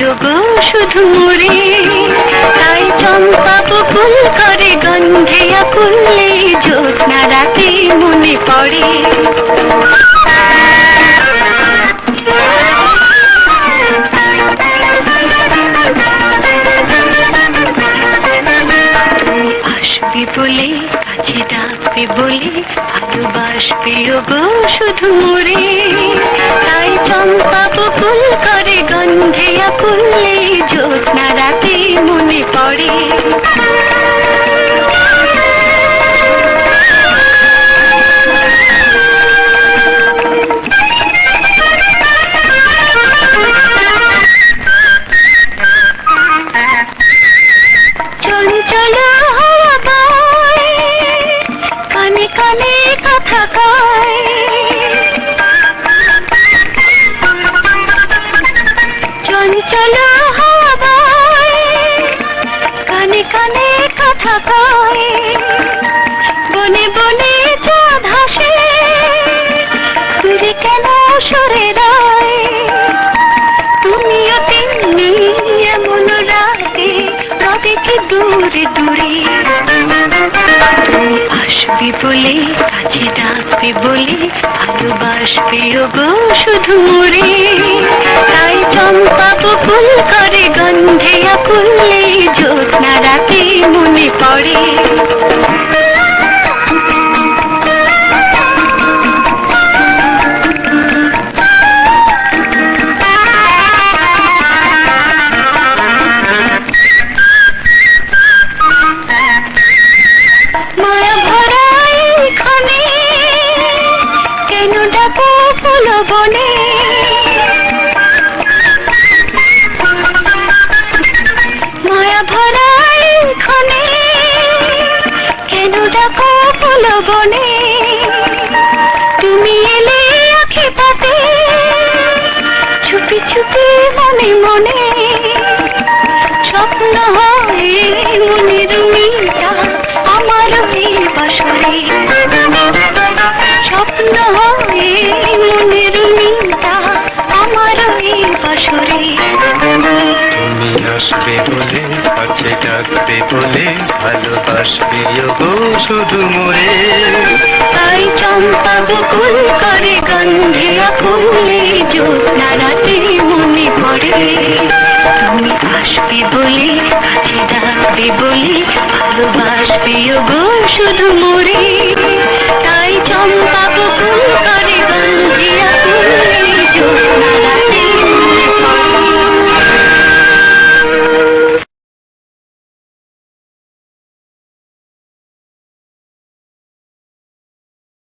গো শুধু মোরে, তাই চম্পা বকুল করে গন্ধে আকুলে, জ্যোৎস্না রাতে মনে পড়ে। আসবি বলে, কাছে ডাকবে বলে, ভালোবাসবে গো শুধু মোরে, তাই চম্পা বকুল করে গন্ধে আকুলে, জ্যোৎস্না রাতে মনে পড়ে। চঞ্চল হাওয়া বয়, কানে কানে কথা কয়, চঞ্চল হাওয়া বয়, কানে কানে কথা কয়, বনে বনে চাঁদ হাসে, দূরে কেন সরে রয়, তুমিও তেমনি এমন রাতে, তবে কি দূরে দূরে। আসবি বলে, কাছে ডাকবে বলে, ভালোবাসবে গো শুধু মোরে, তাই চম্পা বকুল করে গন্ধে আকুলে, জ্যোৎস্না রাতে মনে পড়ে। মায়া ভরা এইখানে, কেন ডাকো ফুল বনে, মায়া ভরা এইখানে, কেন ডাকো ফুল বনে, তুমি এলে আঁখি পাতে, চুপি চুপি মনে মনে, স্বপ্ন হয় মনের মিটা আমার এই বাসরে, স্বপ্ন হয় মনের মিটা আমার এই বাসরে। তুমি আসবে বলে, কাছে ডাকবে বলে, ভালোবাসবে গো শুধু মোরে, তাই চম্পা বকুল করে গন্ধে আকুলে, জ্যোৎস্না রাতে মনে পড়ে। তুমি আসবে বলে, কাছে ডাকবে বলে, ভালোবাসবে গো শুধু মোরে,